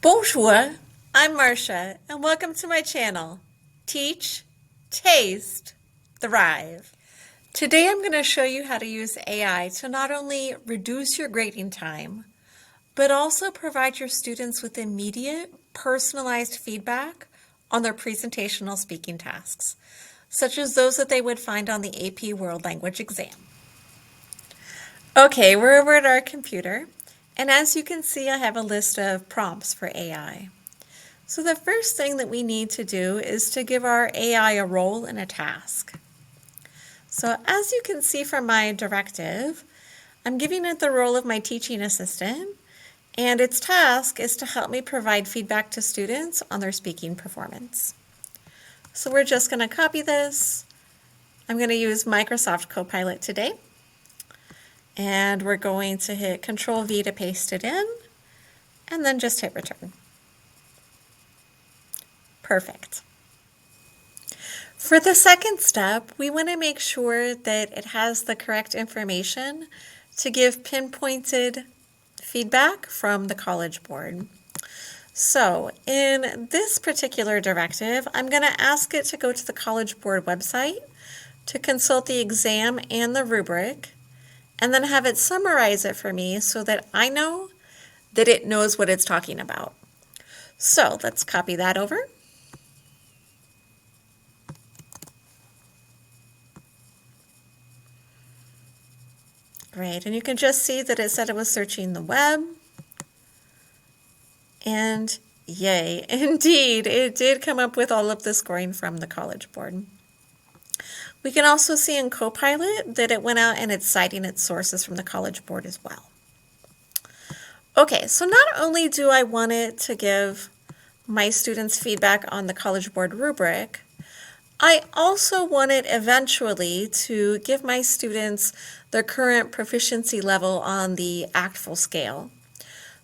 Bonjour, I'm Marcia, and welcome to my channel, Teach, Taste, Thrive. Today I'm going to show you how to use AI to not only reduce your grading time, but also provide your students with immediate, personalized feedback on their presentational speaking tasks, such as those that they would find on the AP World Language exam. Okay, we're over at our computer. And as you can see, I have a list of prompts for AI. So the first thing that we need to do is to give our AI a role and a task. So as you can see from my directive, I'm giving it the role of my teaching assistant, and its task is to help me provide feedback to students on their speaking performance. So we're just going to copy this. I'm going to use Microsoft Copilot today. And we're going to hit Control V to paste it in, and then just hit return. Perfect. For the second step, we want to make sure that it has the correct information to give pinpointed feedback from the College Board. So in this particular directive, I'm going to ask it to go to the College Board website to consult the exam and the rubric, and then have it summarize it for me so that I know that it knows what it's talking about. So let's copy that over. Great, and you can just see that it said it was searching the web. And yay, indeed, it did come up with all of the scoring from the College Board. We can also see in Copilot that it went out and it's citing its sources from the College Board as well. Okay, so not only do I want it to give my students feedback on the College Board rubric, I also want it eventually to give my students their current proficiency level on the ACTFL scale.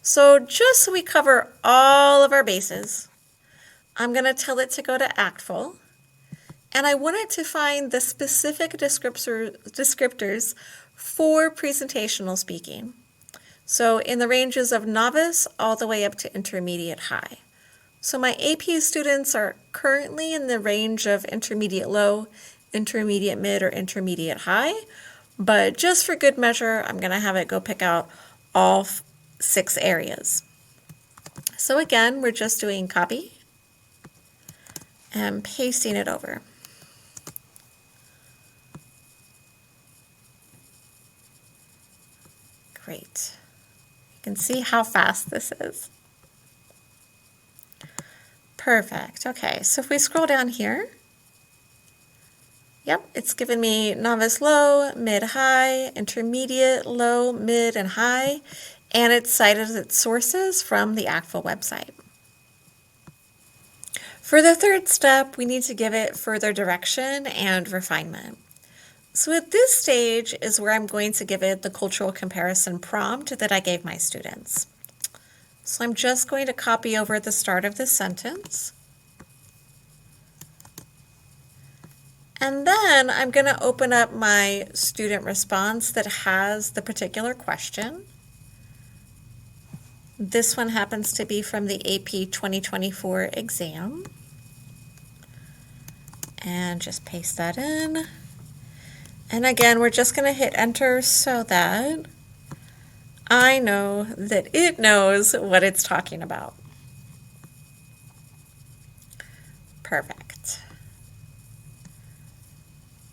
So just so we cover all of our bases, I'm going to tell it to go to ACTFL. And I wanted to find the specific descriptors for presentational speaking. So in the ranges of novice all the way up to intermediate high. So my AP students are currently in the range of intermediate low, intermediate mid, or intermediate high. But just for good measure, I'm going to have it go pick out all 6 areas. So again, we're just doing copy and pasting it over. Great. You can see how fast this is. Perfect. Okay, so if we scroll down here, yep, it's given me novice low, mid high, intermediate low, mid, and high, and it's cited its sources from the ACTFL website. For the third step, we need to give it further direction and refinement. So at this stage is where I'm going to give it the cultural comparison prompt that I gave my students. So I'm just going to copy over the start of this sentence. And then I'm going to open up my student response that has the particular question. This one happens to be from the AP 2024 exam. And just paste that in. And again, we're just going to hit enter so that I know that it knows what it's talking about. Perfect.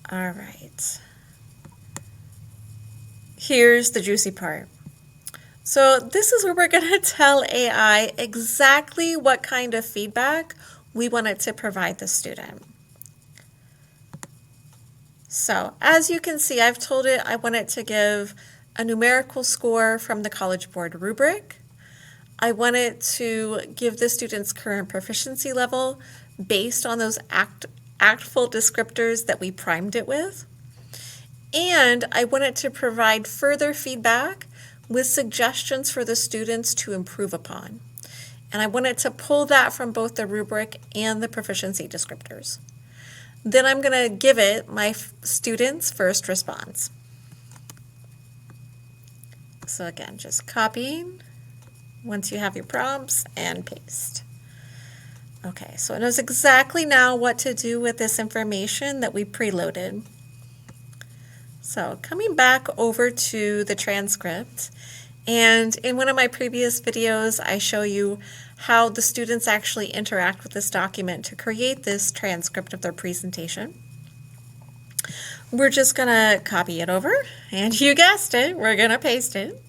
All right. Here's the juicy part. So this is where we're going to tell AI exactly what kind of feedback we want it to provide the student. So as you can see, I've told it I want it to give a numerical score from the College Board rubric. I want it to give the student's current proficiency level based on those ACTFL descriptors that we primed it with. And I want it to provide further feedback with suggestions for the students to improve upon. And I want it to pull that from both the rubric and the proficiency descriptors. Then I'm going to give it my student's first response. So again, just copying, once you have your prompts, and paste. Okay, so it knows exactly now what to do with this information that we preloaded. So coming back over to the transcript, and in one of my previous videos, I show you how the students actually interact with this document to create this transcript of their presentation. We're just going to copy it over, and you guessed it, we're going to paste it.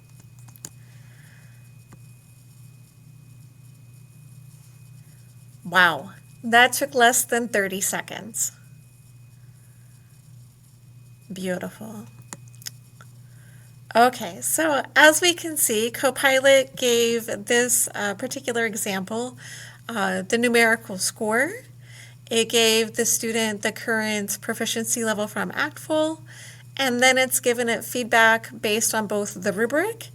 Wow, that took less than 30 seconds. Beautiful. Okay, so as we can see, Copilot gave this particular example the numerical score. It gave the student the current proficiency level from ACTFL, and then it's given it feedback based on both the rubric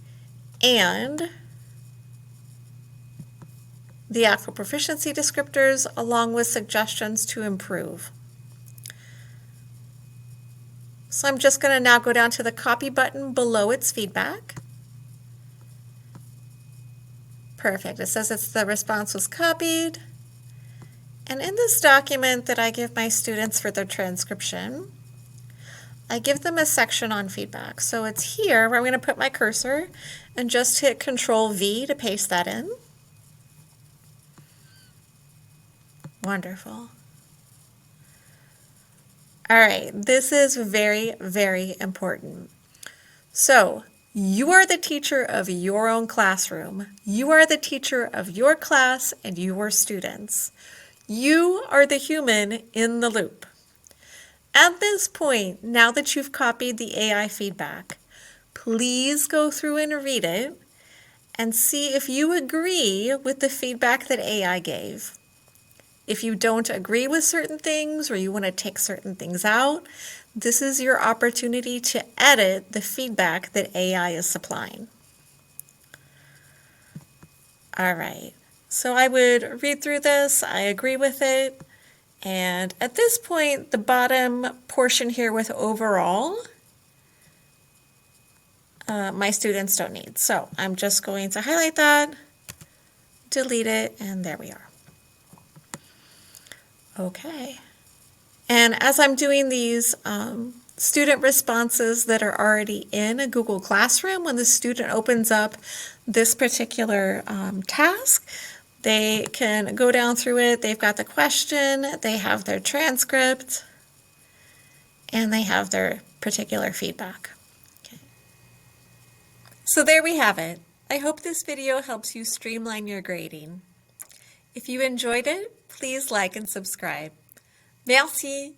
and the ACTFL proficiency descriptors, along with suggestions to improve. So I'm just going to now go down to the copy button below its feedback. Perfect. It says the response was copied. And in this document that I give my students for their transcription, I give them a section on feedback. So it's here where I'm going to put my cursor and just hit Control-V to paste that in. Wonderful. All right, this is very, very important. So you are the teacher of your own classroom. You are the teacher of your class and your students. You are the human in the loop. At this point, now that you've copied the AI feedback, please go through and read it and see if you agree with the feedback that AI gave. If you don't agree with certain things or you want to take certain things out, this is your opportunity to edit the feedback that AI is supplying. All right, so I would read through this, I agree with it, and at this point, the bottom portion here with overall, my students don't need. So I'm just going to highlight that, delete it, and there we are. Okay, and as I'm doing these student responses that are already in a Google Classroom, when the student opens up this particular task, they can go down through it. They've got the question, they have their transcript, and they have their particular feedback. Okay. So there we have it. I hope this video helps you streamline your grading. If you enjoyed it, please like and subscribe. Merci!